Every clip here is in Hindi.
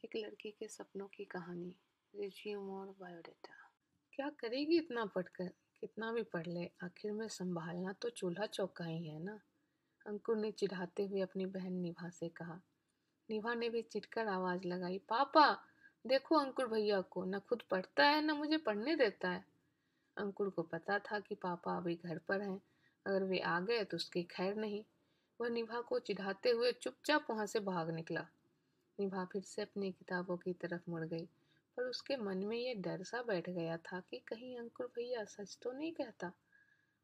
एक लड़की के सपनों की कहानी। रिज्यूम और बायोडेटा। क्या करेगी इतना पढ़कर? कितना भी पढ़ ले, आखिर में संभालना तो चूल्हा चौका ही है ना। अंकुर ने चिढ़ाते हुए अपनी बहन निभा से कहा। निभा ने भी चिढ़कर आवाज लगाई, पापा देखो अंकुर भैया को, न खुद पढ़ता है न मुझे पढ़ने देता है। अंकुर को पता था कि पापा अभी घर पर हैं, अगर वे आ गए तो उसकी खैर नहीं। वह निभा को चिढ़ाते हुए चुपचाप वहां से भाग निकला। निभा फिर से अपनी किताबों की तरफ मुड़ गई, पर उसके मन में ये डर सा बैठ गया था कि कहीं अंकुर भैया सच तो नहीं कहता।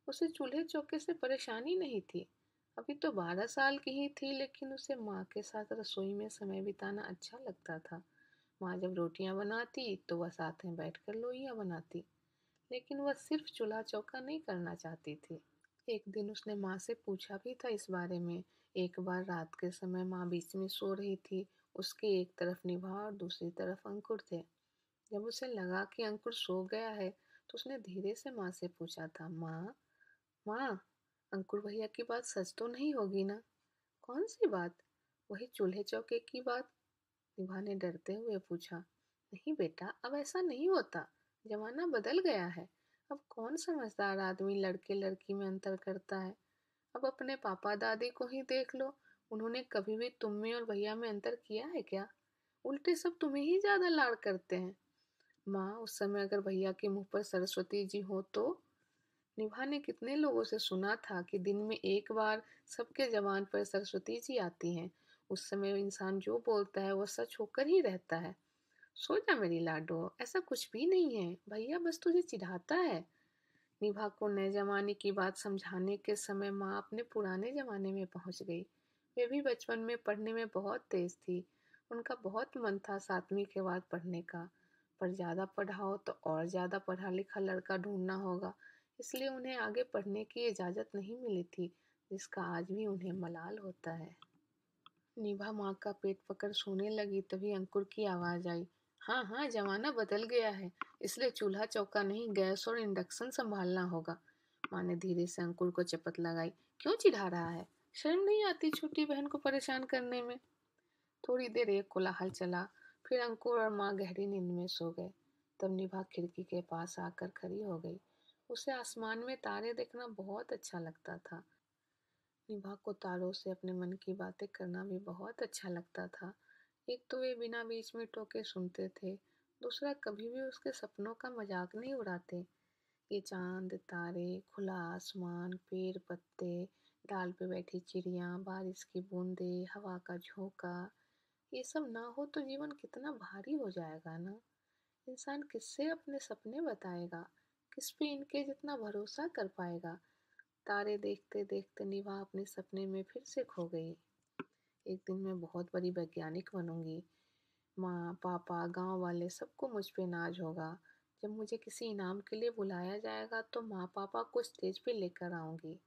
उसे चूल्हे चौके से परेशानी नहीं थी। अभी तो 12 साल की ही थी, लेकिन उसे माँ के साथ रसोई में समय बिताना अच्छा लगता था। माँ जब रोटियां बनाती तो वह साथ में बैठकर लोइयां बनाती, लेकिन वह सिर्फ चूल्हा चौका नहीं करना चाहती थी। एक दिन उसने माँ से पूछा भी था इस बारे में। एक बार रात के समय माँ बीच में सो रही थी। उसके एक तरफ निभा और दूसरी तरफ अंकुर थे। जब उसे लगा कि अंकुर सो गया है तो उसने धीरे से माँ से पूछा था, माँ माँ, अंकुर भैया की बात सच तो नहीं होगी ना? कौन सी बात? वही चूल्हे चौके की बात, निभा ने डरते हुए पूछा। नहीं बेटा, अब ऐसा नहीं होता। जमाना बदल गया है। अब कौन समझदार आदमी लड़के लड़की में अंतर करता है? अब अपने पापा दादी को ही देख लो। उन्होंने कभी भी तुम में और भैया में अंतर किया है क्या? उल्टे सब तुम्हें ही ज्यादा लाड़ करते हैं। माँ, उस समय अगर भैया के मुंह पर सरस्वती जी हो तो? निभा ने कितने लोगों से सुना था कि दिन में एक बार सबके जबान पर सरस्वती जी आती हैं। उस समय इंसान जो बोलता है वो सच होकर ही रहता है। सो जा मेरी लाडो, ऐसा कुछ भी नहीं है, भैया बस तुझे चिढ़ाता है। निभा को नए जमाने की बात समझाने के समय माँ अपने पुराने जमाने में पहुंच गई। वे भी बचपन में पढ़ने में बहुत तेज थी। उनका बहुत मन था 7वीं के बाद पढ़ने का, पर ज्यादा पढ़ाओ तो और ज्यादा पढ़ा लिखा लड़का ढूंढना होगा, इसलिए उन्हें आगे पढ़ने की इजाजत नहीं मिली थी, जिसका आज भी उन्हें मलाल होता है। निभा माँ का पेट पकड़ सोने लगी, तभी अंकुर की आवाज आई। हाँ हाँ, जमाना बदल गया है, इसलिए चूल्हा चौका नहीं, गैस और इंडक्शन संभालना होगा। माँ ने धीरे से अंकुर को चपत लगाई। क्यों चिढ़ा रहा है? शर्म नहीं आती छोटी बहन को परेशान करने में? थोड़ी देर एक कोलाहल चला, फिर अंकुर और माँ गहरी नींद में सो गए। तब निभा खिड़की के पास आकर खड़ी हो गई। उसे आसमान में तारे देखना बहुत अच्छा लगता था। निभा को तारों से अपने मन की बातें करना भी बहुत अच्छा लगता था। एक तो वे बिना बीच में टोके सुनते थे, दूसरा कभी भी उसके सपनों का मजाक नहीं उड़ाते। ये चांद, तारे, खुला आसमान, पेड़ पत्ते, डाल पे बैठी चिड़िया, बारिश की बूंदें, हवा का झोंका, ये सब ना हो तो जीवन कितना भारी हो जाएगा ना। इंसान किससे अपने सपने बताएगा? किस पे इनके जितना भरोसा कर पाएगा? तारे देखते देखते निभा अपने सपने में फिर से खो गई। एक दिन मैं बहुत बड़ी वैज्ञानिक बनूंगी। माँ, पापा, गांव वाले सबको मुझ पे नाज होगा। जब मुझे किसी इनाम के लिए बुलाया जाएगा तो माँ पापा को स्टेज पे लेकर आऊंगी।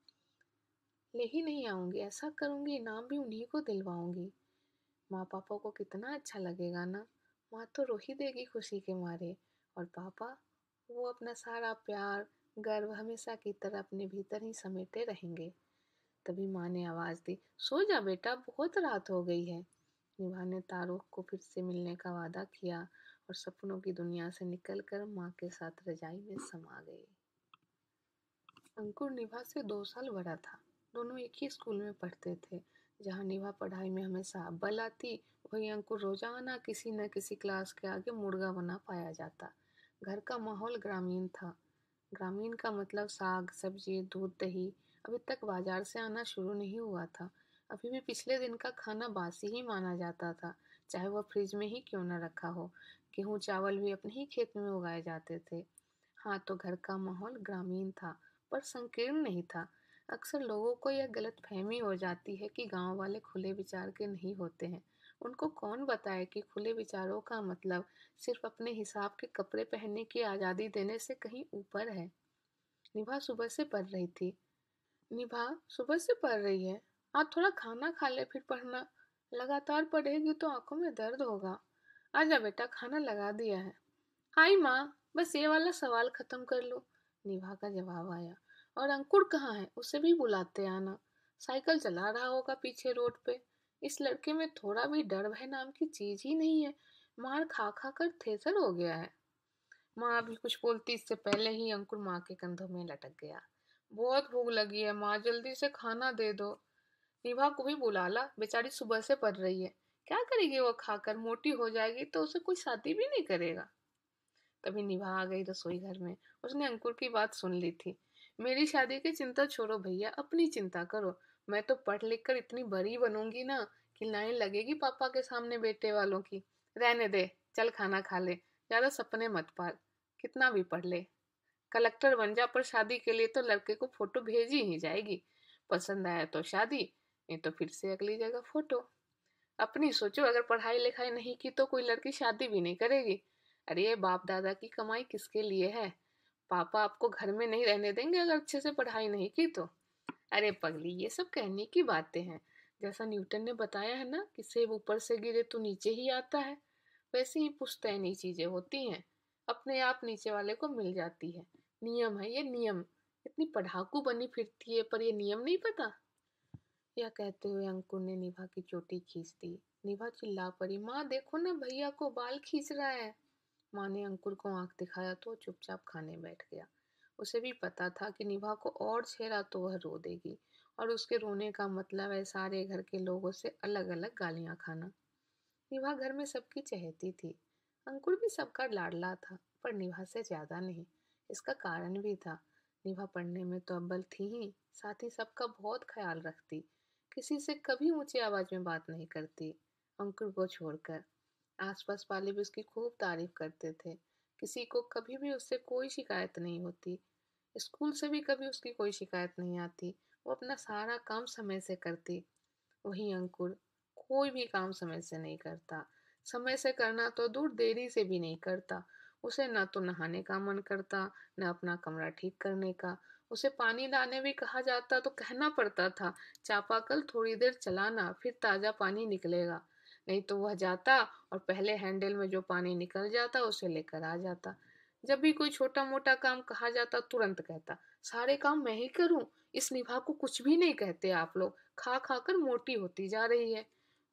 ले ही नहीं आऊंगी, ऐसा करूंगी इनाम भी उन्हीं को दिलवाऊंगी। माँ पापा को कितना अच्छा लगेगा ना। माँ तो रो ही देगी खुशी के मारे। और पापा, वो अपना सारा प्यार, गर्व हमेशा की तरह अपने भीतर ही समेटे रहेंगे। तभी माँ ने आवाज दी, सो जा बेटा, बहुत रात हो गई है। निभा ने तारों को फिर से मिलने का वादा किया और सपनों की दुनिया से निकलकर माँ के साथ रजाई में समा गई। अंकुर निभा से 2 साल बड़ा था। दोनों एक ही स्कूल में पढ़ते थे। जहाँ निभा पढ़ाई में हमेशा अव्वल आती, वहीं अंकुर रोजाना किसी न किसी क्लास के आगे मुर्गा बना पाया जाता। घर का माहौल ग्रामीण था। ग्रामीण का मतलब साग सब्जी दूध दही अभी तक बाजार से आना शुरू नहीं हुआ था। अभी भी पिछले दिन का खाना बासी ही माना जाता था, चाहे वह फ्रिज में ही क्यों न रखा हो। गेहूं चावल भी अपने ही खेत में उगाए जाते थे। हाँ, तो घर का माहौल ग्रामीण था, पर संकीर्ण नहीं था। अक्सर लोगों को यह गलतफहमी हो जाती है कि गांव वाले खुले विचार के नहीं होते हैं। उनको कौन बताए कि खुले विचारों का मतलब सिर्फ अपने हिसाब के कपड़े पहनने की आज़ादी देने से कहीं ऊपर है। निभा सुबह से पढ़ रही थी। निभा सुबह से पढ़ रही है? आज थोड़ा खाना खा ले फिर पढ़ना। लगातार पढ़ेगी तो आंखों में दर्द होगा। आजा बेटा, खाना लगा दिया है। आई माँ, बस ये वाला सवाल खत्म कर लो। निभा का जवाब आया। और अंकुर कहाँ है? उसे भी बुलाते आना। साइकिल चला रहा होगा पीछे रोड पे। इस लड़के में थोड़ा भी डर भय नाम की चीज ही नहीं है। मार खा खा कर थेथर हो गया है। माँ अभी कुछ बोलती इससे पहले ही अंकुर माँ के कंधों में लटक गया। बहुत भूख लगी है माँ, जल्दी से खाना दे दो। निभा को भी बुला ला, बेचारी सुबह से पढ़ रही है। क्या करेगी वो खाकर, मोटी हो जाएगी तो उसे कोई शादी भी नहीं करेगा। तभी निभा आ गई रसोई घर में। उसने अंकुर की बात सुन ली थी। मेरी शादी की चिंता छोड़ो भैया, अपनी चिंता करो। मैं तो पढ़ लिख कर इतनी बड़ी बनूंगी ना कि लाइन लगेगी पापा के सामने बेटे वालों की। रहने दे, चल खाना खा ले, ज्यादा सपने मत पाल। कितना भी पढ़ ले, कलेक्टर बन जा, पर शादी के लिए तो लड़के को फोटो भेजी ही जाएगी। पसंद आया तो शादी, नहीं तो फिर से अगली जगह फोटो। अपनी सोचो, अगर पढ़ाई लिखाई नहीं की तो कोई लड़की शादी भी नहीं करेगी। अरे ये बाप दादा की कमाई किसके लिए है? पापा आपको घर में नहीं रहने देंगे अगर अच्छे से पढ़ाई नहीं की तो। अरे पगली, ये सब कहने की बातें हैं। जैसा न्यूटन ने बताया है ना कि सेब ऊपर से गिरे तो नीचे ही आता है, वैसे ही पुश्तैनी चीजें होती हैं, अपने आप नीचे वाले को मिल जाती है। नियम है ये, नियम। इतनी पढ़ाकू बनी फिरती है पर ये नियम नहीं पता। यह कहते हुए अंकुर ने निभा की चोटी खींच दी। निभा चिल्ला पड़ी, माँ देखो ना, भैया को बाल खींच रहा है। माँ ने अंकुर को आंख दिखाया तो चुपचाप खाने बैठ गया। उसे भी पता था कि निभा को और छेड़ा तो वह रो देगी, और उसके रोने का मतलब है सारे घर के लोगों से अलग अलग गालियां खाना। निभा घर में सबकी चहेती थी। अंकुर भी सबका लाडला था, पर निभा से ज्यादा नहीं। इसका कारण भी था। निभा पढ़ने में तो अव्वल थी ही, साथ ही सबका बहुत ख्याल रखती। किसी से कभी ऊंची आवाज में बात नहीं करती, अंकुर को छोड़कर। आसपास वाले भी उसकी खूब तारीफ करते थे। किसी को कभी भी उससे कोई शिकायत नहीं होती। स्कूल से भी कभी उसकी कोई शिकायत नहीं आती। वो अपना सारा काम समय से करती। वहीं अंकुर कोई भी काम समय से नहीं करता। समय से करना तो दूर, देरी से भी नहीं करता। उसे न तो नहाने का मन करता, न अपना कमरा ठीक करने का। उसे पानी लाने भी कहा जाता तो कहना पड़ता था, चापाकल थोड़ी देर चलाना, फिर ताजा पानी निकलेगा। नहीं तो वह जाता और पहले हैंडल में जो पानी निकल जाता उसे लेकर आ जाता। जब भी कोई छोटा मोटा काम कहा जाता तुरंत कहता, सारे काम मैं ही करूं। इस निभा को कुछ भी नहीं कहते आप लोग, खा खा कर मोटी होती जा रही है।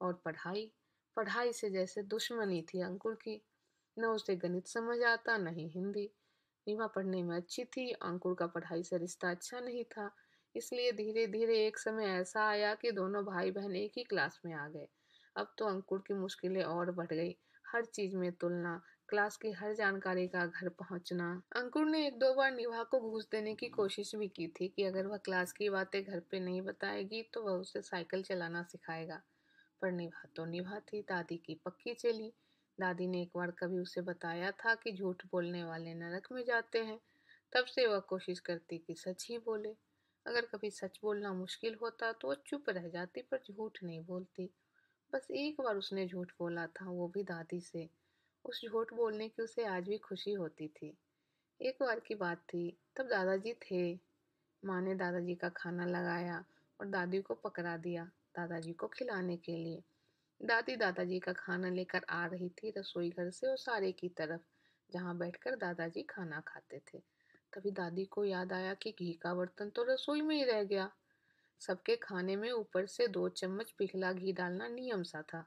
और पढ़ाई, पढ़ाई से जैसे दुश्मनी थी अंकुर की। न उसे गणित समझ आता, न ही हिंदी। रीमा पढ़ने में अच्छी थी, अंकुर का पढ़ाई से रिश्ता अच्छा नहीं था। इसलिए धीरे धीरे एक समय ऐसा आया कि दोनों भाई बहन एक ही क्लास में आ गए। अब तो अंकुर की मुश्किलें और बढ़ गई। हर चीज में तुलना, क्लास की हर जानकारी का घर पहुंचना। अंकुर ने एक दो बार निभा को घूस देने की कोशिश भी की थी कि अगर वह क्लास की बातें घर पे नहीं बताएगी तो वह उसे साइकिल चलाना सिखाएगा। पर निभा तो निभा थी, दादी की पक्की चली। दादी ने एक बार कभी उसे बताया था कि झूठ बोलने वाले नरक में जाते हैं। तब से वह कोशिश करती कि सच ही बोले। अगर कभी सच बोलना मुश्किल होता तो वह चुप रह जाती, पर झूठ नहीं बोलती। बस एक बार उसने झूठ बोला था, वो भी दादी से। उस झूठ बोलने की उसे आज भी खुशी होती थी। एक बार की बात थी, तब दादाजी थे। माँ ने दादाजी का खाना लगाया और दादी को पकड़ा दिया दादाजी को खिलाने के लिए। दादी दादाजी का खाना लेकर आ रही थी रसोई घर से ओसारे की तरफ, जहाँ बैठकर दादाजी खाना खाते थे। तभी दादी को याद आया कि घी का बर्तन तो रसोई में ही रह गया। सबके खाने में ऊपर से 2 चम्मच पिघला घी डालना नियम सा था,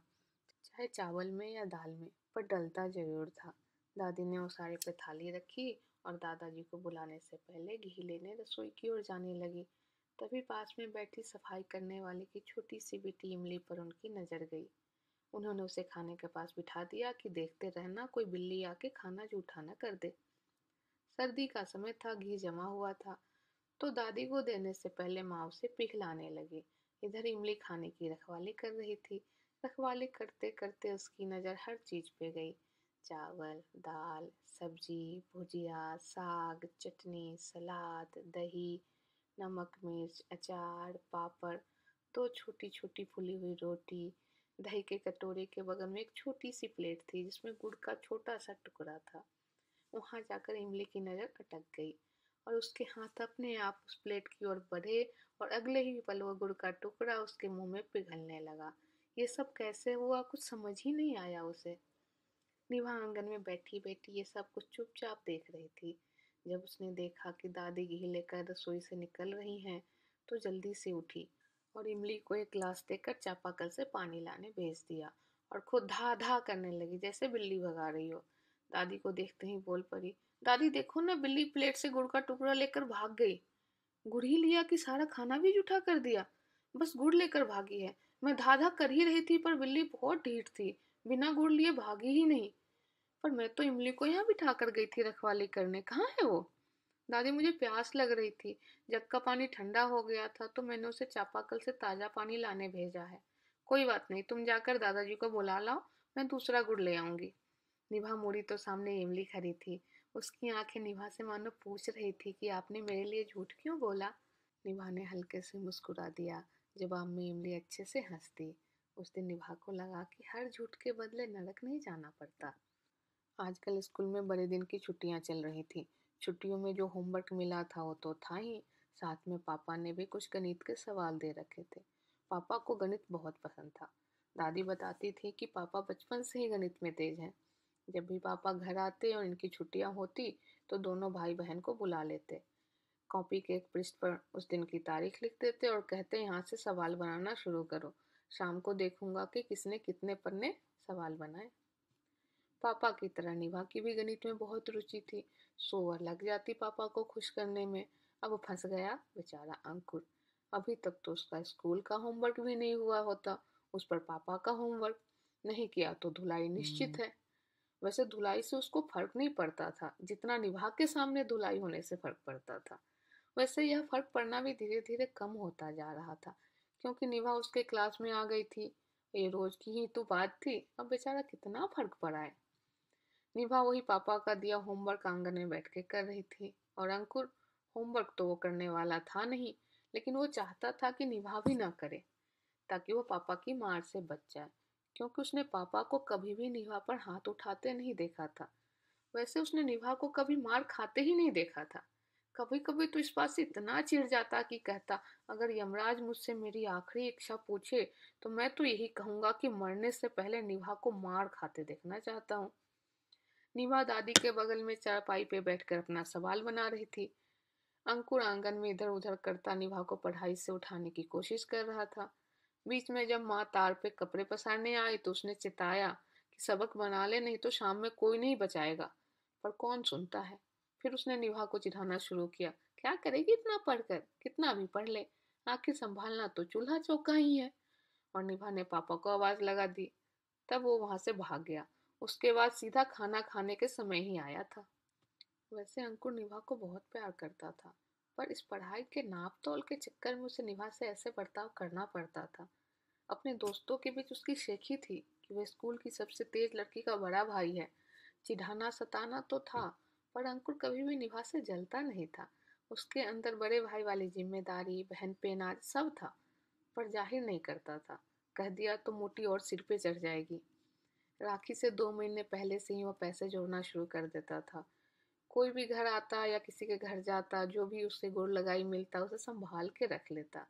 चाहे चावल में या दाल में, पर डलता जरूर था। दादी ने ओसारे पे थाली रखी और दादाजी को बुलाने से पहले घी लेने रसोई की ओर जाने लगी। तभी पास में बैठी सफाई करने वाले की छोटी सी बेटी इमली पर उनकी नजर गई। उन्होंने उसे खाने के पास बिठा दिया कि देखते रहना कोई बिल्ली आके खाना जूठा न कर दे। सर्दी का समय था, घी जमा हुआ था, तो दादी को देने से पहले माँ उसे पिघलाने लगी। इधर इमली खाने की रखवाली कर रही थी। रखवाली करते करते उसकी नज़र हर चीज पे गई। चावल, दाल, सब्जी, भुजिया, साग, चटनी, सलाद, दही, नमक मिर्च, अचार, पापड़, दो छोटी छोटी फुली हुई रोटी। दही के कटोरे के बगल में एक छोटी सी प्लेट थी जिसमें गुड़ का छोटा सा टुकड़ा था। वहां जाकर इमली की नजर अटक गई और उसके हाथ अपने आप उस प्लेट की ओर बढ़े, और अगले ही पल वो गुड़ का टुकड़ा उसके मुंह में पिघलने लगा। ये सब कैसे हुआ, कुछ समझ ही नहीं आया उसे। निभा आंगन में बैठी बैठी ये सब कुछ चुपचाप देख रही थी। जब उसने देखा कि दादी घी लेकर रसोई से निकल रही हैं, तो जल्दी से उठी और इमली को एक गिलास देकर चापाकल से पानी लाने भेज दिया, और खुद धा धा करने लगी जैसे बिल्ली भगा रही हो। दादी को देखते ही बोल पड़ी, दादी देखो ना, बिल्ली प्लेट से गुड़ का टुकड़ा लेकर भाग गई। गुड़ ही लिया कि सारा खाना भी जूठा कर दिया? बस गुड़ लेकर भागी है। मैं धा धा कर ही रही थी पर बिल्ली बहुत ढीठ थी, बिना गुड़ लिए भागी ही नहीं। पर मैं तो इमली को यहाँ बिठा कर गई थी रखवाली करने, कहाँ है वो? दादी, मुझे प्यास लग रही थी। जग का पानी ठंडा हो गया था तो मैंने उसे चापाकल से ताजा पानी लाने भेजा है। कोई बात नहीं, तुम जाकर दादाजी को बुला लाओ, मैं दूसरा गुड़ ले आऊंगी। निभा मुड़ी तो सामने इमली खड़ी थी। उसकी आंखें निभा से मानो पूछ रही थी कि आपने मेरे लिए झूठ क्यों बोला। निभा ने हल्के से मुस्कुरा दिया। जवाब में इमली अच्छे से हंस दी। उस दिन निभा को लगा कि हर झूठ के बदले नरक नहीं जाना पड़ता। आजकल स्कूल में बड़े दिन की छुट्टियां चल रही थी। छुट्टियों में जो होमवर्क मिला था वो तो था ही, साथ में पापा ने भी कुछ गणित के सवाल दे रखे थे। पापा को गणित बहुत पसंद था। दादी बताती थी कि पापा बचपन से ही गणित में तेज हैं। जब भी पापा घर आते और इनकी छुट्टियां होती तो दोनों भाई बहन को बुला लेते। कॉपी के एक पृष्ठ पर उस दिन की तारीख लिख देते और कहते, यहाँ से सवाल बनाना शुरू करो। शाम को देखूंगा कि किसने कितने पन्ने सवाल बनाए। पापा की तरह निभा की भी गणित में बहुत रुचि थी। सोवर लग जाती पापा को खुश करने में। अब फंस गया बेचारा अंकुर। अभी तक तो उसका स्कूल का होमवर्क भी नहीं हुआ होता, उस पर पापा का होमवर्क। नहीं किया तो धुलाई निश्चित है। वैसे धुलाई से उसको फर्क नहीं पड़ता था जितना निभा के सामने धुलाई होने से फर्क पड़ता था। वैसे यह फर्क पड़ना भी धीरे धीरे कम होता जा रहा था, क्योंकि निभा उसके क्लास में आ गई थी। ये रोज की ही तो बात थी, अब बेचारा कितना फर्क पड़ा है। निभा वही पापा का दिया होमवर्क आंगन में बैठ के कर रही थी, और अंकुर होमवर्क तो वो करने वाला था नहीं, लेकिन वो चाहता था कि निभा भी ना करे, ताकि वो पापा की मार से बच जाए, क्योंकि उसने पापा को कभी भी निभा पर हाथ उठाते नहीं देखा था। वैसे उसने निभा को कभी मार खाते ही नहीं देखा था। कभी कभी तो इस बात से इतना चिढ़ जाता कि कहता, अगर यमराज मुझसे मेरी आखिरी इच्छा पूछे तो मैं तो यही कहूंगा कि मरने से पहले निभा को मार खाते देखना चाहता हूँ। निभा दादी के बगल में चारपाई पे बैठकर अपना सवाल बना रही थी। अंकुर आंगन में इधर उधर करता निभा को पढ़ाई से उठाने की कोशिश कर रहा था। बीच में जब माँ तार पे कपड़े पसारने आई तो उसने चिताया कि सबक बना ले, नहीं तो शाम में कोई नहीं बचाएगा। पर कौन सुनता है। फिर उसने निभा को चिढ़ाना शुरू किया, क्या करेगी इतना पढ़कर, कितना भी पढ़ ले, आखिर संभालना तो चूल्हा चौका ही है। और निभा ने पापा को आवाज लगा दी। तब वो वहां से भाग गया। उसके बाद सीधा खाना खाने के समय ही आया था। वैसे अंकुर निभा को बहुत प्यार करता था, पर इस पढ़ाई के नाप तोल के चक्कर में उसे निभा से ऐसे बर्ताव करना पड़ता था। अपने दोस्तों के बीच उसकी शेखी थी कि वह स्कूल की सबसे तेज लड़की का बड़ा भाई है। चिढ़ाना सताना तो था, पर अंकुर कभी भी निभा से जलता नहीं था। उसके अंदर बड़े भाई वाली जिम्मेदारी, बहन पे नाज सब था, पर जाहिर नहीं करता था। कह दिया तो मोटी और सिर पे चढ़ जाएगी। राखी से 2 महीने पहले से ही वो पैसे जोड़ना शुरू कर देता था। कोई भी घर आता या किसी के घर जाता, जो भी उससे गुड़ लगाई मिलता उसे संभाल के रख लेता।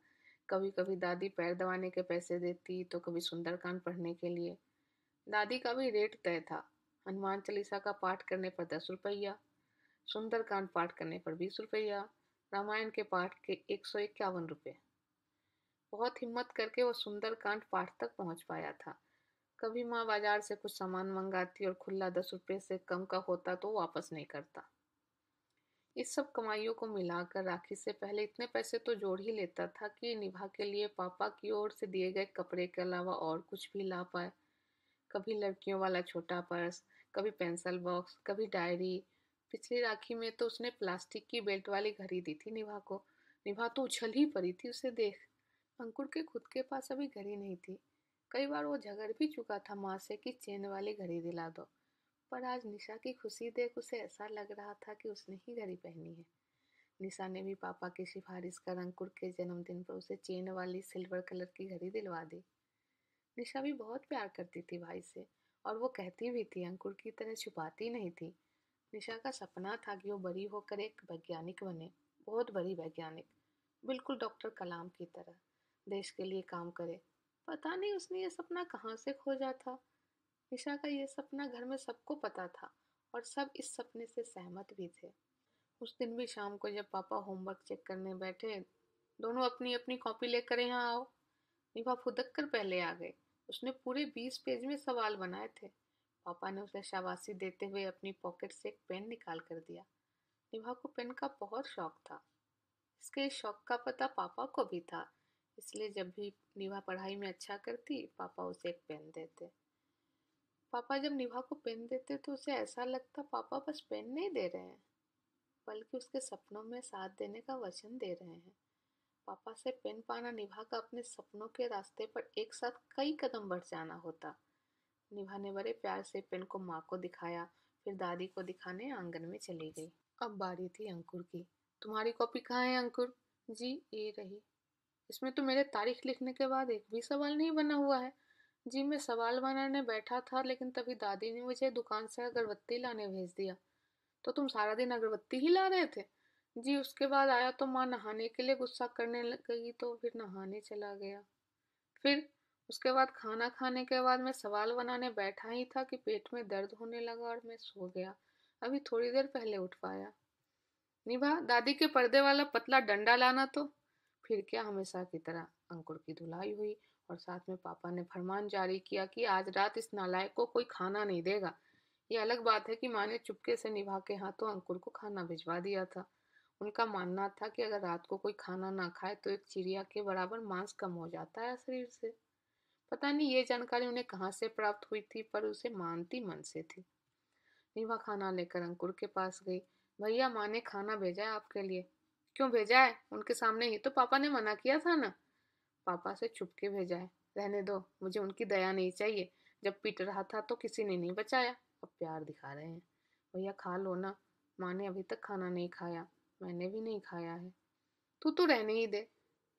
कभी कभी दादी पैर दबाने के पैसे देती तो कभी सुंदरकांड पढ़ने के लिए। दादी का भी रेट तय था। हनुमान चालीसा का पाठ करने पर 10 रुपया, सुंदरकांड पाठ करने पर 20 रुपया, रामायण के पाठ के 151 रुपये। बहुत हिम्मत करके वो सुंदरकांड पाठ तक पहुंच पाया था। कभी माँ बाजार से कुछ सामान मंगाती और खुला 10 रुपये से कम का होता तो वापस नहीं करता। इस सब कमाइयों को मिलाकर राखी से पहले इतने पैसे तो जोड़ ही लेता था कि निभा के लिए पापा की ओर से दिए गए कपड़े के अलावा और कुछ भी ला पाए। कभी लड़कियों वाला छोटा पर्स, कभी पेंसिल बॉक्स, कभी डायरी। पिछली राखी में तो उसने प्लास्टिक की बेल्ट वाली घड़ी दी थी निभा को। निभा तो उछल ही पड़ी थी उसे देख। अंकुर के खुद के पास अभी घड़ी नहीं थी। कई बार वो झगड़ भी चुका था माँ से कि चेन वाली घड़ी दिला दो, पर आज निशा की खुशी देख उसे ऐसा लग रहा था कि उसने ही घड़ी पहनी है। निशा ने भी पापा की सिफारिश कर अंकुर के जन्मदिन पर उसे चेन वाली सिल्वर कलर की घड़ी दिलवा दी। निशा भी बहुत प्यार करती थी भाई से, और वो कहती भी थी, अंकुर की तरह छुपाती नहीं थी। निशा का सपना था कि वो बड़ी होकर एक वैज्ञानिक बने, बहुत बड़ी वैज्ञानिक, बिल्कुल डॉक्टर कलाम की तरह, देश के लिए काम करे। पता नहीं उसने ये सपना कहाँ से खोजा था। निशा का ये सपना घर में सबको पता था, और सब इस सपने से सहमत भी थे। उस दिन भी शाम को जब पापा होमवर्क चेक करने बैठे, दोनों अपनी अपनी कॉपी लेकर यहाँ आओ, निभा फुदक कर पहले आ गए। उसने पूरे 20 पेज में सवाल बनाए थे। पापा ने उसे शाबाशी देते हुए अपनी पॉकेट से एक पेन निकाल कर दिया। निभा को पेन का बहुत शौक था। इसके इस शौक का पता पापा को भी था, इसलिए जब भी निभा पढ़ाई में अच्छा करती पापा उसे एक पेन देते। पापा जब निभा को पेन देते तो उसे ऐसा लगता पापा बस पेन नहीं दे रहे हैं, बल्कि उसके सपनों में साथ देने का वचन दे रहे हैं। पापा से पेन पाना निभा का अपने सपनों के रास्ते पर एक साथ कई कदम बढ़ जाना होता। निभा ने बड़े प्यार से पेन को माँ को दिखाया, फिर दादी को दिखाने आंगन में चली गई। अब बारी थी अंकुर की। तुम्हारी कॉपी कहाँ है अंकुर? जी ये रही। इसमें तो मेरे तारीख लिखने के बाद एक भी सवाल नहीं बना हुआ है। जी मैं सवाल बनाने बैठा था, लेकिन तभी दादी ने मुझे दुकान से अगरबत्ती लाने भेज दिया। तो तुम सारा दिन अगरबत्ती ही ला रहे थे? जी उसके बाद आया तो माँ नहाने के लिए गुस्सा करने लगी, तो फिर नहाने चला गया। फिर उसके बाद खाना खाने के बाद मैं सवाल बनाने बैठा ही था कि पेट में दर्द होने लगा और मैं सो गया। अभी थोड़ी देर पहले उठ पाया। निभा, दादी के पर्दे वाला पतला डंडा लाना तो। फिर क्या, हमेशा की तरह अंकुर की धुलाई हुई और साथ में पापा ने फरमान जारी किया कि आज रात इस नालायक को कोई खाना नहीं देगा। ये अलग बात है कि माँ ने चुपके से निभा के हाथों अंकुर को खाना भिजवा दिया था। उनका मानना था कि अगर रात को कोई खाना ना खाए तो एक चिड़िया के बराबर मांस कम हो जाता है शरीर से। पता नहीं ये जानकारी उन्हें कहाँ से प्राप्त हुई थी, पर उसे मानती मन से थी। रीवा खाना लेकर अंकुर के पास गई। भैया, माँ ने खाना भेजा है आपके लिए। क्यों भेजा है? उनके सामने ही तो पापा ने मना किया था ना। पापा से छुप के भेजा है। रहने दो, मुझे उनकी दया नहीं चाहिए। जब पीट रहा था तो किसी ने नहीं बचाया, अब प्यार दिखा रहे हैं। भैया खा लो ना, माँ ने अभी तक खाना नहीं खाया। मैंने भी नहीं खाया है। तू तो रहने ही दे।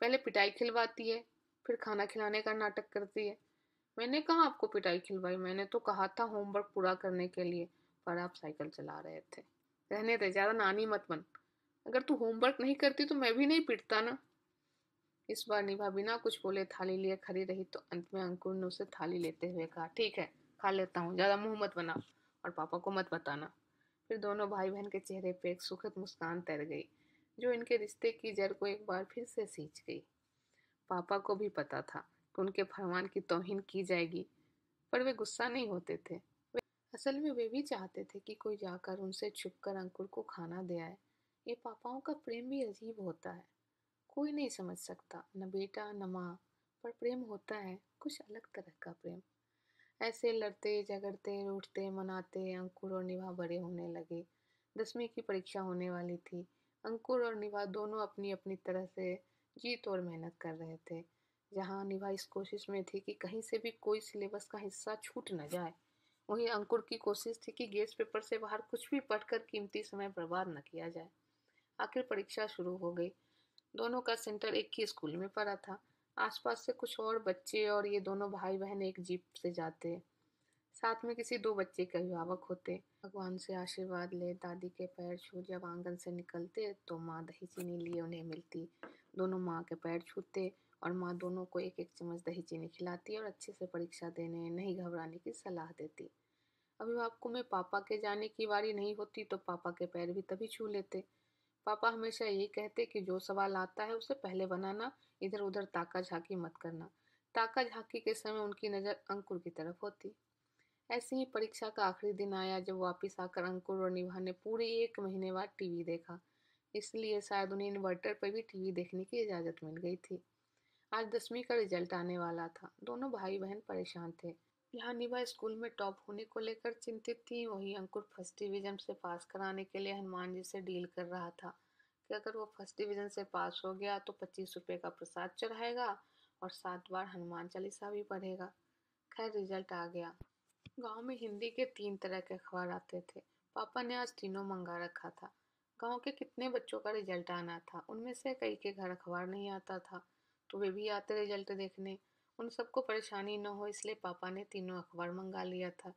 पहले पिटाई खिलवाती है, फिर खाना खिलाने का नाटक करती है। मैंने कहाँ आपको पिटाई खिलवाई, मैंने तो कहा था होमवर्क पूरा करने के लिए, पर आप साइकिल चला रहे थे। रहने दे, ज्यादा नानी मत बन। अगर तू होमवर्क नहीं करती तो मैं भी नहीं पिटता ना। इस बार निभा बिना कुछ बोले थाली लिए खड़ी रही, तो अंत में अंकुर ने उसे थाली लेते हुए कहा, ठीक है खा लेता हूँ, ज्यादा मुंह मत बना और पापा को मत बताना। फिर दोनों भाई बहन के चेहरे पे एक सुखद मुस्कान तैर गई, जो इनके रिश्ते की जड़ को एक बार फिर से सींच गई। पापा को भी पता था कि उनके फरमान की तौहीन की जाएगी, पर वे गुस्सा नहीं होते थे। असल में वे भी चाहते थे कि कोई जाकर उनसे छुपकर अंकुर को खाना दे आए। ये पापाओं का प्रेम भी अजीब होता है। कोई नहीं समझ सकता, न बेटा न माँ, पर प्रेम होता है कुछ अलग तरह का प्रेम। ऐसे लड़ते झगड़ते रूठते मनाते अंकुर और निभा बड़े होने लगे। 10वीं की परीक्षा होने वाली थी। अंकुर और निभा दोनों अपनी अपनी तरह से जीत और मेहनत कर रहे थे। जहाँ निभा इस कोशिश में थी कि कहीं से भी कोई सिलेबस का हिस्सा छूट न जाए, वहीं अंकुर की कोशिश थी कि गेस्ट पेपर से बाहर कुछ भी पढ़कर कीमती समय बर्बाद न किया जाए। आखिर परीक्षा शुरू हो गई। दोनों का सेंटर एक ही स्कूल में पड़ा था। आसपास से कुछ और बच्चे और ये दोनों भाई बहन एक जीप से जाते। साथ में किसी दो बच्चे के अभिभावक होते। भगवान से आशीर्वाद ले दादी के पैर छू जब आंगन से निकलते तो माँ दही चीनी लिए उन्हें मिलती। दोनों माँ के पैर छूते और माँ दोनों को एक एक चम्मच दही चीनी खिलाती और अच्छे से परीक्षा देने नहीं घबराने की सलाह देती। अभिभावकों में पापा के जाने की बारी नहीं होती तो पापा के पैर भी तभी छू लेते। पापा हमेशा यही कहते कि जो सवाल आता है उसे पहले बनाना, इधर उधर ताका झाकी मत करना। ताका झाकी के समय उनकी नज़र अंकुर की तरफ होती। ऐसे ही परीक्षा का आखिरी दिन आया जब वापस आकर अंकुर और निभा ने पूरे 1 महीने बाद टीवी देखा। इसलिए शायद उन्हें इन्वर्टर पर भी टीवी देखने की इजाज़त मिल गई थी। आज 10वीं का रिजल्ट आने वाला था। दोनों भाई बहन परेशान थे। यहाँ निभा स्कूल में टॉप होने को लेकर चिंतित थी, वहीं अंकुर फर्स्ट डिवीजन से पास कराने के लिए हनुमान जी से डील कर रहा था कि अगर वो फर्स्ट डिवीजन से पास हो गया तो 25 रुपये का प्रसाद चढ़ाएगा और 7 बार हनुमान चालीसा भी पढ़ेगा। खैर रिजल्ट आ गया। गांव में हिंदी के 3 तरह के अखबार आते थे। पापा ने आज तीनों मंगा रखा था। गांव के कितने बच्चों का रिजल्ट आना था, उनमें से कई के घर अखबार नहीं आता था, तो वे भी आते रिजल्ट देखने। उन सबको परेशानी न हो इसलिए पापा ने तीनों अखबार मंगा लिया था।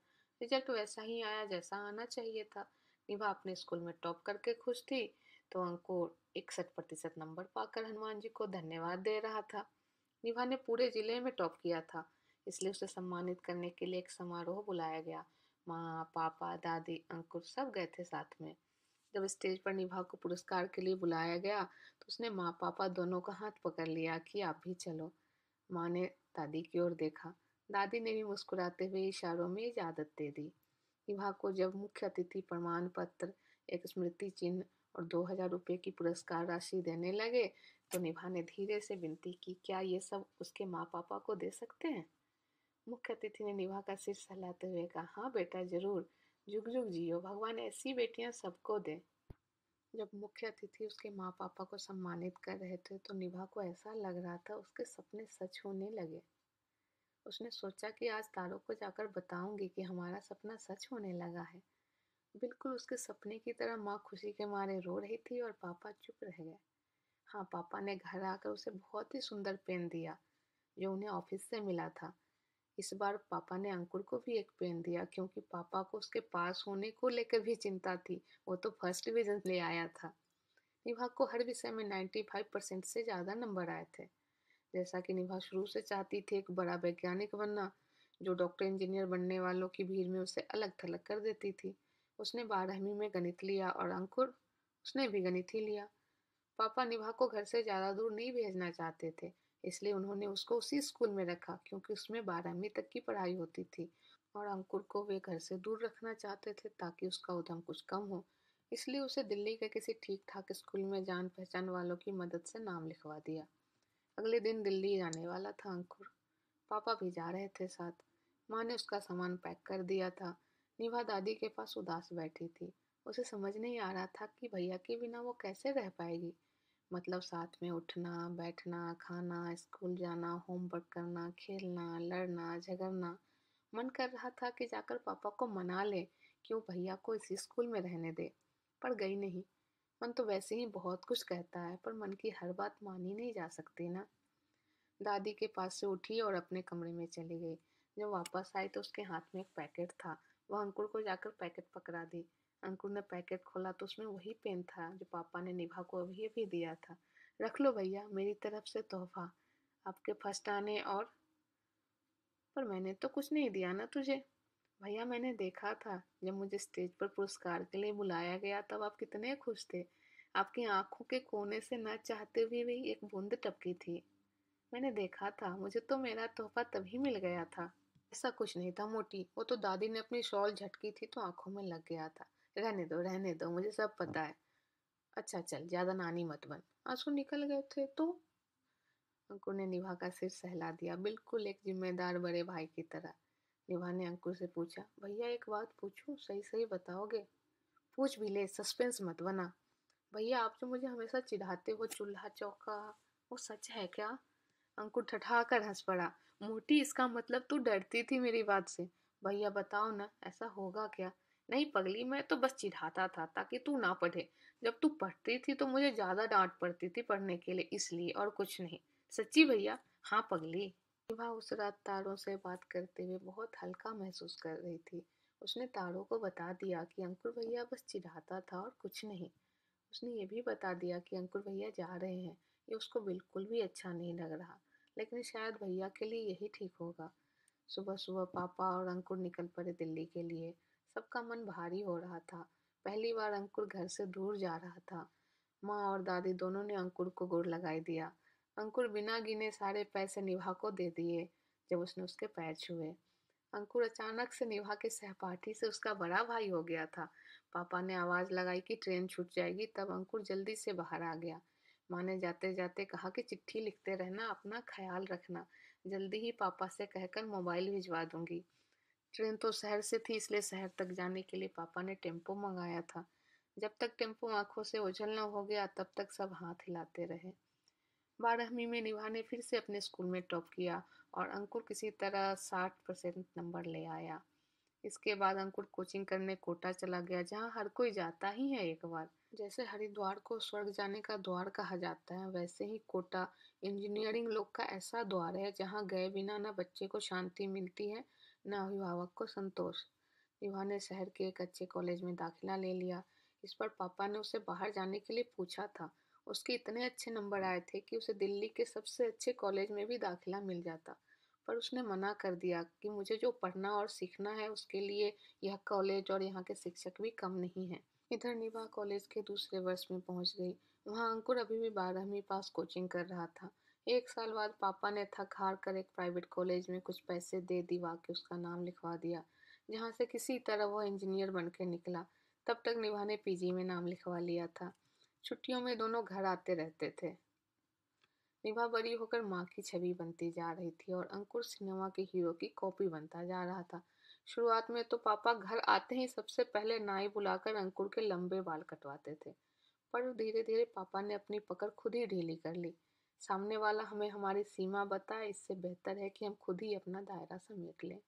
रिजल्ट वैसा ही आया जैसा आना चाहिए था। निभा अपने स्कूल में टॉप करके खुश थी, तो अंकुर 61% नंबर पाकर हनुमान जी को धन्यवाद दे रहा था। निभा ने पूरे जिले में टॉप किया था, इसलिए उसे सम्मानित करने के लिए एक समारोह बुलाया गया। माँ पापा दादी अंकुर सब गए थे साथ में। जब स्टेज पर निभा को पुरस्कार के लिए बुलाया गया तो उसने माँ पापा दोनों का हाथ पकड़ लिया कि आप भी चलो। माँ ने दादी की ओर देखा। दादी ने भी मुस्कुराते हुए इशारों में इजाजत दे दी। निभा को जब मुख्य अतिथि प्रमाण पत्र, एक स्मृति चिन्ह और 2,000 रुपये की पुरस्कार राशि देने लगे तो निभा ने धीरे से विनती की, क्या ये सब उसके माँ पापा को दे सकते हैं? मुख्य अतिथि ने निभा का सिर सहलाते हुए कहा, हाँ बेटा जरूर, जुग जुग जियो, भगवान ऐसी बेटियां सबको दे। जब मुख्य अतिथि उसके माँ पापा को सम्मानित कर रहे थे तो निभा को ऐसा लग रहा था उसके सपने सच होने लगे। उसने सोचा कि आज तारों को जाकर बताऊंगी कि हमारा सपना सच होने लगा है। बिल्कुल उसके सपने की तरह माँ खुशी के मारे रो रही थी और पापा चुप रह गए। हाँ, पापा ने घर आकर उसे बहुत ही सुंदर पेन दिया जो उन्हें ऑफिस से मिला था। इस बार पापा ने अंकुर को भी एक पेन दिया क्योंकि पापा को उसके पास होने को लेकर भी चिंता थी। वो तो फर्स्ट डिवीजन ले आया था। निभा को हर विषय में 95% से ज़्यादा नंबर आए थे। जैसा कि निभा शुरू से चाहती थी एक बड़ा वैज्ञानिक बनना, जो डॉक्टर इंजीनियर बनने वालों की भीड़ में उसे अलग थलग कर देती थी। उसने 12वीं में गणित लिया और अंकुर, उसने भी गणित ही लिया। पापा निभा को घर से ज़्यादा दूर नहीं भेजना चाहते थे, इसलिए उन्होंने उसको उसी स्कूल में रखा क्योंकि उसमें 12वीं तक की पढ़ाई होती थी। और अंकुर को वे घर से दूर रखना चाहते थे ताकि उसका उद्यम कुछ कम हो। इसलिए उसे दिल्ली के किसी ठीक ठाक स्कूल में जान पहचान वालों की मदद से नाम लिखवा दिया। अगले दिन दिल्ली जाने वाला था अंकुर। पापा भी जा रहे थे साथ। माँ ने उसका सामान पैक कर दिया था। निभा दादी के पास उदास बैठी थी। उसे समझ नहीं आ रहा था कि भैया के बिना वो कैसे रह पाएगी। मतलब साथ में उठना, बैठना, खाना, स्कूल जाना, होमवर्क करना, खेलना, लड़ना, झगड़ना। मन कर रहा था कि जाकर पापा को मना ले कि वो भैया को इसी स्कूल में रहने दे, पर गई नहीं। मन तो वैसे ही बहुत कुछ कहता है, पर मन की हर बात मानी नहीं जा सकती ना। दादी के पास से उठी और अपने कमरे में चली गई। जब वापस आई तो उसके हाथ में एक पैकेट था। वह अंकुर को जाकर पैकेट पकड़ा दी। अंकुर ने पैकेट खोला तो उसमें वही पेन था जो पापा ने निभा को अभी अभी दिया था। रख लो भैया, मेरी तरफ से तोहफा, आपके फर्स्ट आने और। पर मैंने तो कुछ नहीं दिया ना तुझे। भैया मैंने देखा था जब मुझे स्टेज पर पुरस्कार के लिए बुलाया गया तब आप कितने खुश थे। आपकी आंखों के कोने से न चाहते हुए भी एक बूंद टपकी थी। मैंने देखा था, मुझे तो मेरा तोहफा तभी मिल गया था। ऐसा कुछ नहीं था मोटी, वो तो दादी ने अपनी शॉल झटकी थी तो आंखों में लग गया था। रहने दो, मुझे सब पता है। अच्छा चल, ज्यादा नानी मत बन। आंसू निकल गए थे तो। अंकुर ने निभा का सिर सहला दिया, बिल्कुल एक जिम्मेदार बड़े भाई की तरह। निभा ने अंकुर से पूछा, भैया एक बात पूछूं, सही सही बताओगे? पूछ भी ले, सस्पेंस मत बना। भैया आप जो मुझे हमेशा चिढ़ाते हो चूल्हा चौका, वो सच है क्या? अंकुर ठठाकर हंस पड़ा। मोटी, इसका मतलब तू डरती थी मेरी बात से। भैया बताओ ना, ऐसा होगा क्या? नहीं पगली, मैं तो बस चिढ़ाता था ताकि तू ना पढ़े। जब तू पढ़ती थी तो मुझे ज्यादा डांट पड़ती थी पढ़ने के लिए, इसलिए, और कुछ नहीं। सच्ची भैया? हाँ पगली। विभा उस रात तारों से बात करते हुए बहुत हल्का महसूस कर रही थी। उसने तारों को बता दिया कि अंकुर भैया बस चिढ़ाता था और कुछ नहीं। उसने ये भी बता दिया कि अंकुर भैया जा रहे हैं। ये उसको बिल्कुल भी अच्छा नहीं लग रहा, लेकिन शायद भैया के लिए यही ठीक होगा। सुबह सुबह पापा और अंकुर निकल पड़े दिल्ली के लिए। सबका मन भारी हो रहा था। पहली बार अंकुर घर से दूर जा रहा था। माँ और दादी दोनों ने अंकुर को गोर लगाई दिया। अंकुर बिना गिने सारे पैसे निभा को दे दिए जब उसने उसके पैर छुए। अंकुर अचानक से निभा के सहपाठी से उसका बड़ा भाई हो गया था। पापा ने आवाज लगाई कि ट्रेन छूट जाएगी, तब अंकुर जल्दी से बाहर आ गया। माँ ने जाते जाते कहा कि चिट्ठी लिखते रहना, अपना ख्याल रखना। जल्दी ही पापा से कहकर मोबाइल भिजवा दूंगी। ट्रेन तो शहर से थी, इसलिए शहर तक जाने के लिए पापा ने टेम्पो मंगाया था। जब तक टेम्पो आंखों से ओझल न हो गया तब तक सब हाथ हिलाते रहे। 12वीं में निभा ने फिर से अपने स्कूल में टॉप किया और अंकुर किसी तरह 60% नंबर ले आया। इसके बाद अंकुर कोचिंग करने कोटा चला गया, जहाँ हर कोई जाता ही है एक बार। जैसे हरिद्वार को स्वर्ग जाने का द्वार कहा जाता है, वैसे ही कोटा इंजीनियरिंग लोग का ऐसा द्वार है जहाँ गए बिना न बच्चे को शांति मिलती है, न अभिभावक को संतोष। विभा ने शहर के एक अच्छे कॉलेज में दाखिला ले लिया। इस पर पापा ने उसे बाहर जाने के लिए पूछा था। उसके इतने अच्छे नंबर आए थे कि उसे दिल्ली के सबसे अच्छे कॉलेज में भी दाखिला मिल जाता, पर उसने मना कर दिया कि मुझे जो पढ़ना और सीखना है उसके लिए यह कॉलेज और यहाँ के शिक्षक भी कम नहीं हैं। इधर निभा कॉलेज के दूसरे वर्ष में पहुंच गई। वहाँ अंकुर अभी भी 12वीं पास कोचिंग कर रहा था। 1 साल बाद पापा ने थक हार कर एक प्राइवेट कॉलेज में कुछ पैसे दे दिवा के उसका नाम लिखवा दिया, जहाँ से किसी तरह वह इंजीनियर बन के निकला। तब तक निभा ने पीजी में नाम लिखवा लिया था। छुट्टियों में दोनों घर आते रहते थे। निभा बड़ी होकर माँ की छवि बनती जा रही थी और अंकुर सिनेमा के हीरो की कॉपी बनता जा रहा था। शुरुआत में तो पापा घर आते ही सबसे पहले नाई बुलाकर अंकुर के लंबे बाल कटवाते थे, पर धीरे धीरे पापा ने अपनी पकड़ खुद ही ढीली कर ली। सामने वाला हमें हमारी सीमा बताए, इससे बेहतर है कि हम खुद ही अपना दायरा समेट लें।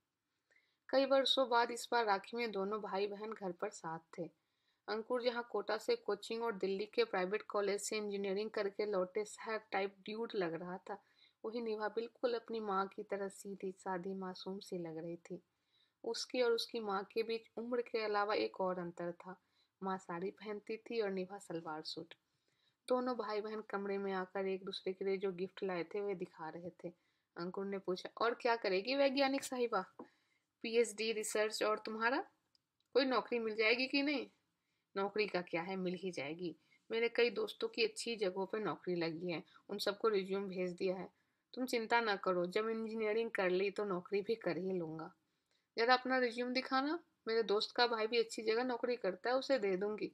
कई वर्षों बाद इस बार राखी में दोनों भाई बहन घर पर साथ थे। अंकुर जहाँ कोटा से कोचिंग और दिल्ली के प्राइवेट कॉलेज से इंजीनियरिंग करके लौटे शहर टाइप ड्यूड लग रहा था, वही निभा बिल्कुल अपनी माँ की तरह सीधी सादी मासूम सी लग रही थी। उसकी और उसकी माँ के बीच उम्र के अलावा एक और अंतर था। माँ साड़ी पहनती थी और निभा सलवार सूट। दोनों भाई बहन कमरे में आकर एक दूसरे के लिए जो गिफ्ट लाए थे वे दिखा रहे थे। अंकुर ने पूछा, और क्या करेगी वैज्ञानिक साहिबा? पीएचडी, रिसर्च, और तुम्हारा? कोई नौकरी मिल जाएगी कि नहीं? नौकरी का क्या है, मिल ही जाएगी। मेरे कई दोस्तों की अच्छी जगहों पर नौकरी लगी है, उन सबको रिज्यूम भेज दिया है। तुम चिंता ना करो, जब इंजीनियरिंग कर ली तो नौकरी भी कर ही लूंगा। जरा अपना रिज्यूम दिखाना, मेरे दोस्त का भाई भी अच्छी जगह नौकरी करता है, उसे दे दूंगी।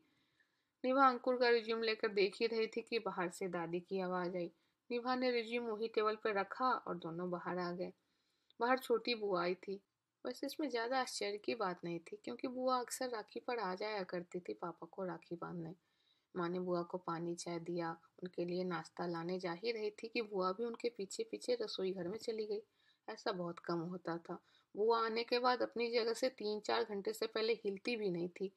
निभा अंकुर का रिज्यूम लेकर देख ही रही थी कि बाहर से दादी की आवाज आई। निभा ने रिज्यूम वही टेबल पर रखा और दोनों बाहर आ गए। बाहर छोटी बुआ आई थी। वैसे इसमें ज्यादा आश्चर्य की बात नहीं थी, क्योंकि बुआ अक्सर राखी पर आ जाया करती थी पापा को राखी बांधने। माँ ने बुआ को पानी चाय दिया, उनके लिए नाश्ता लाने जा ही रही थी कि बुआ भी उनके पीछे पीछे रसोई घर में चली गई। ऐसा बहुत कम होता था। बुआ आने के बाद अपनी जगह से 3-4 घंटे से पहले हिलती भी नहीं थी,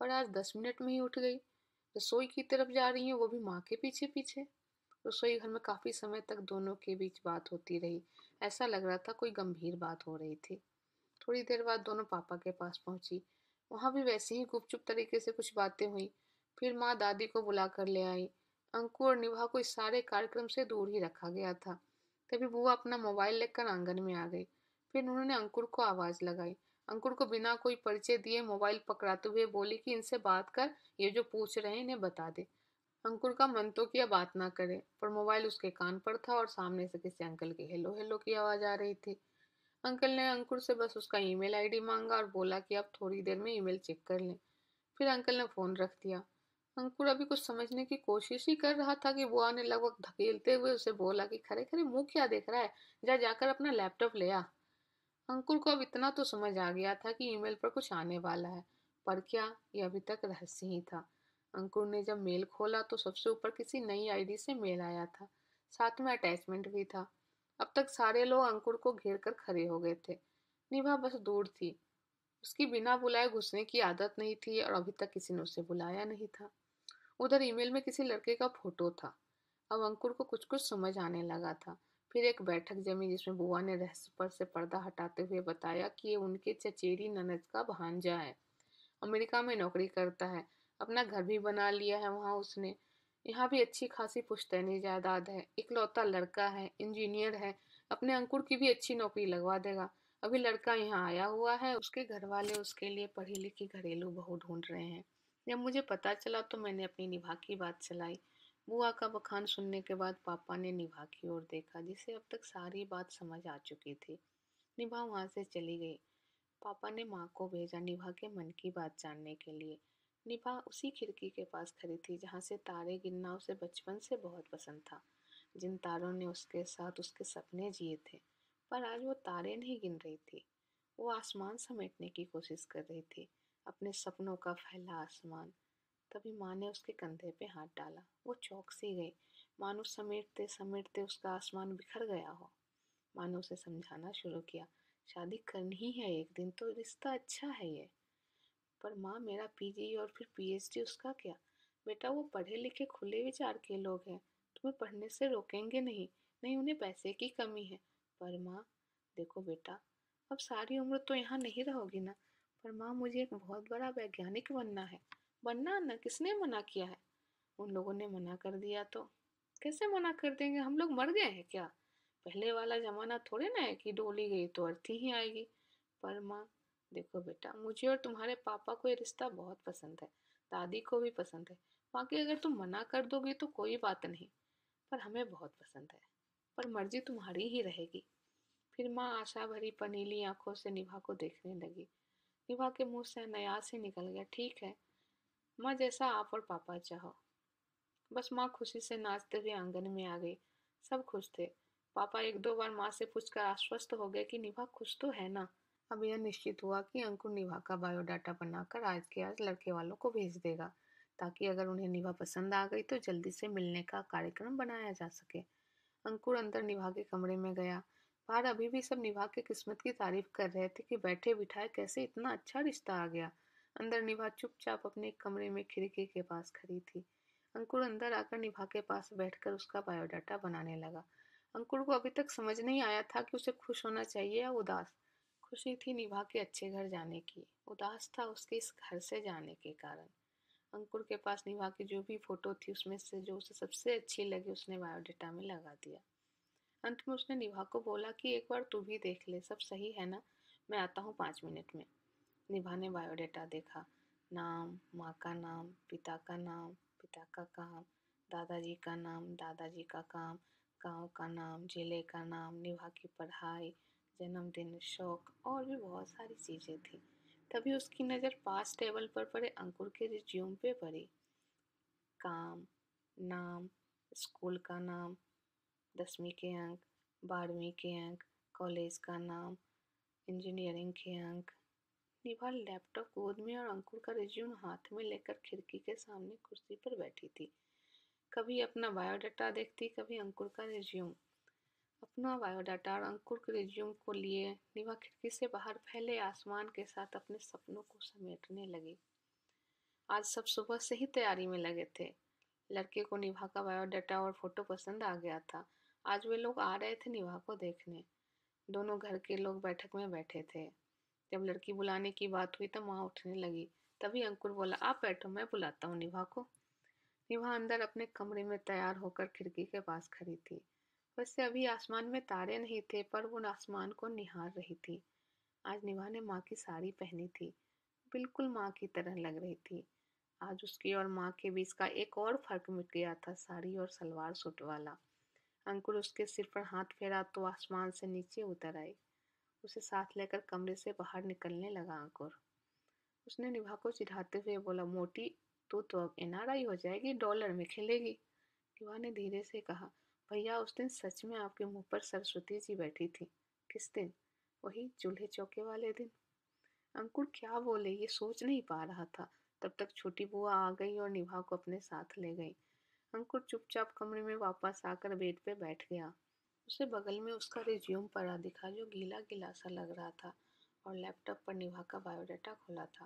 पर आज 10 मिनट में ही उठ गई। रसोई की तरफ जा रही हूँ, वो भी माँ के पीछे पीछे। रसोई घर में काफी समय तक दोनों के बीच बात होती रही। ऐसा लग रहा था कोई गंभीर बात हो रही थी। थोड़ी देर बाद दोनों पापा के पास पहुंची। वहां भी वैसे ही गुपचुप तरीके से कुछ बातें हुई। फिर माँ दादी को बुला कर ले आई। अंकु और निभा को इस सारे कार्यक्रम से दूर ही रखा गया था। तभी बुआ अपना मोबाइल लेकर आंगन में आ गई। फिर उन्होंने अंकुर को आवाज लगाई। अंकुर को बिना कोई परिचय दिए मोबाइल पकड़ाते हुए बोली कि इनसे बात कर, ये जो पूछ रहे हैं इन्हें बता दे। अंकुर का मन तो किया बात ना करे, पर मोबाइल उसके कान पर था और सामने से किसी अंकल की हेलो हेलो की आवाज आ रही थी। अंकल ने अंकुर से बस उसका ईमेल आईडी मांगा और बोला कि आप थोड़ी देर में ईमेल चेक कर लें। फिर अंकल ने फोन रख दिया। अंकुर अभी कुछ समझने की कोशिश ही कर रहा था कि बुआ ने लगभग धकेलते हुए उसे बोला कि खड़े खड़े मुंह क्या देख रहा है, जा जाकर अपना लैपटॉप ले आ। अंकुर को अब इतना तो समझ आ गया था कि ईमेल पर कुछ आने वाला है, पर क्या, ये अभी तक रहस्य ही था। अंकुर ने जब मेल खोला तो सबसे ऊपर किसी नई आईडी से मेल आया था। साथ में अटैचमेंट भी था। अब तक सारे लोग अंकुर को घेर कर खड़े हो गए थे। निभा बस दूर थी। उसकी बिना बुलाए घुसने की आदत नहीं थी और अभी तक किसी ने उसे बुलाया नहीं था। उधर ईमेल में किसी लड़के का फोटो था। अब अंकुर को कुछ कुछ समझ आने लगा था। फिर एक बैठक जमी जिसमें बुआ ने रहस्य पर से पर्दा हटाते हुए बताया कि ये उनके चचेरी ननद का भांजा है। अमेरिका में नौकरी करता है, अपना घर भी बना लिया है वहाँ उसने। यहाँ भी अच्छी खासी पुश्तैनी जायदाद है, इकलौता लड़का है, इंजीनियर है। अपने अंकुर की भी अच्छी नौकरी लगवा देगा। अभी लड़का यहाँ आया हुआ है, उसके घर वाले उसके लिए पढ़ी लिखी घरेलू बहू ढूंढ रहे हैं। जब मुझे पता चला तो मैंने अपनी निभा की बात चलाई। बुआ का बखान सुनने के बाद पापा ने निभा की ओर देखा, जिसे अब तक सारी बात समझ आ चुकी थी। निभा वहां से चली गई। पापा ने माँ को भेजा निभा के मन की बात जानने के लिए। निभा उसी खिड़की के पास खड़ी थी जहाँ से तारे गिनना उसे बचपन से बहुत पसंद था, जिन तारों ने उसके साथ उसके सपने जिए थे। पर आज वो तारे नहीं गिन रही थी, वो आसमान समेटने की कोशिश कर रही थी, अपने सपनों का फैला आसमान। तभी माँ ने उसके कंधे पे हाथ डाला। वो चौंक सी गई, मानो समेटते समेटते उसका आसमान बिखर गया हो। माँ ने उसे समझाना शुरू किया, शादी करनी ही है एक दिन, तो रिश्ता अच्छा है ये। पर माँ, मेरा पीजी और फिर पीएचडी, उसका क्या? बेटा, वो पढ़े लिखे खुले विचार के लोग हैं, तुम्हें पढ़ने से रोकेंगे नहीं। नहीं, उन्हें पैसे की कमी है। पर माँ, देखो बेटा, अब सारी उम्र तो यहाँ नहीं रहोगी ना। पर माँ, मुझे एक बहुत बड़ा वैज्ञानिक बनना है। बनना ना, किसने मना किया है? उन लोगों ने मना कर दिया तो? कैसे मना कर देंगे, हम लोग मर गए हैं क्या? पहले वाला जमाना थोड़े ना है कि डोली गई तो अर्थी ही आएगी। पर माँ, देखो बेटा, मुझे और तुम्हारे पापा को ये रिश्ता बहुत पसंद है, दादी को भी पसंद है। बाकी अगर तुम मना कर दोगी तो कोई बात नहीं, पर हमें बहुत पसंद है। पर मर्जी तुम्हारी ही रहेगी। फिर माँ आशा भरी पनीली आंखों से निभा को देखने लगी। निभा के मुंह से अनायास ही निकल गया, ठीक है माँ, जैसा आप और पापा चाहो। बस माँ खुशी से नाचते हुए आंगन में आ गई। सब खुश थे। पापा एक दो बार माँ से पूछकर आश्वस्त हो गए कि निभा खुश तो है ना। अब यह निश्चित हुआ कि अंकुर निभा का बायोडाटा बनाकर आज के आज लड़के वालों को भेज देगा, ताकि अगर उन्हें निभा पसंद आ गई तो जल्दी से मिलने का कार्यक्रम बनाया जा सके। अंकुर अंदर निभा के कमरे में गया। बाहर अभी भी सब निभा की किस्मत की तारीफ कर रहे थे कि बैठे बिठाए कैसे इतना अच्छा रिश्ता आ गया। अंदर निभा चुपचाप अपने कमरे में खिड़की के पास खड़ी थी। अंकुर अंदर आकर निभा के पास बैठकर उसका बायोडाटा बनाने लगा। अंकुर को अभी तक समझ नहीं आया था कि उसे खुश होना चाहिए या उदास। खुशी थी निभा के अच्छे घर जाने की, उदास था उसके इस घर से जाने के कारण। अंकुर के पास निभा की जो भी फोटो थी उसमें से जो उसे सबसे अच्छी लगी उसने बायोडाटा में लगा दिया। अंत में उसने निभा को बोला कि एक बार तू भी देख ले, सब सही है ना, मैं आता हूँ 5 मिनट में। निभा ने बायोडाटा देखा। नाम, माँ का नाम, पिता का नाम, पिता का काम, दादाजी का नाम, दादाजी का काम, गांव का नाम, जिले का नाम, निभा की पढ़ाई, जन्मदिन, शौक और भी बहुत सारी चीज़ें थी। तभी उसकी नज़र पास टेबल पर पड़े अंकुर के रिज्यूम पे पड़ी। काम, नाम, स्कूल का नाम, 10वीं के अंक, 12वीं के अंक, कॉलेज का नाम, इंजीनियरिंग के अंक। निभा लैपटॉप गोद में और अंकुर का रिज्यूम हाथ में लेकर खिड़की के सामने कुर्सी पर बैठी थी। कभी अपना बायोडाटा देखती, कभी अंकुर का रिज्यूम। अपना बायोडाटा और अंकुर के रिज्यूम को लिए निभा खिड़की से बाहर फैले आसमान के साथ अपने सपनों को समेटने लगी। आज सब सुबह से ही तैयारी में लगे थे। लड़के को निभा का बायोडाटा और फोटो पसंद आ गया था। आज वे लोग आ रहे थे निभा को देखने। दोनों घर के लोग बैठक में बैठे थे। जब लड़की बुलाने की बात हुई तो माँ उठने लगी। तभी अंकुर बोला, आप बैठो, मैं बुलाता हूँ निभा को। निभा अंदर अपने कमरे में तैयार होकर खिड़की के पास खड़ी थी। वैसे अभी आसमान में तारे नहीं थे, पर वो आसमान को निहार रही थी। आज निभा ने माँ की साड़ी पहनी थी, बिल्कुल माँ की तरह लग रही थी। आज उसकी और माँ के बीच का एक और फर्क मिट गया था, साड़ी और सलवार सूट वाला। अंकुर उसके सिर पर हाथ फेरा तो आसमान से नीचे उतर आई। उसे साथ लेकर कमरे से बाहर निकलने लगा अंकुर। उसने निभा को चिढ़ाते हुए बोला, मोटी, तू तो अब एनआरआई हो जाएगी, डॉलर में खेलेगी। निभा ने धीरे से कहा, भैया उस दिन सच में आपके मुंह पर सरस्वती जी बैठी थी। किस दिन? वही चूल्हे चौके वाले दिन। अंकुर क्या बोले ये सोच नहीं पा रहा था। तब तक छोटी बुआ आ गई और निभा को अपने साथ ले गई। अंकुर चुपचाप कमरे में वापस आकर बेड पे बैठ गया। उसे बगल में उसका रिज्यूम पड़ा दिखा जो गीला गीला सा लग रहा था, और लैपटॉप पर निभा का बायोडाटा खुला था।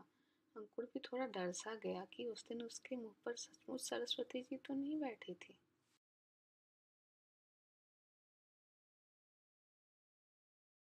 अंकुर भी थोड़ा डर सा गया कि उस दिन उसके मुंह पर सचमुच सरस्वती जी तो नहीं बैठी थी।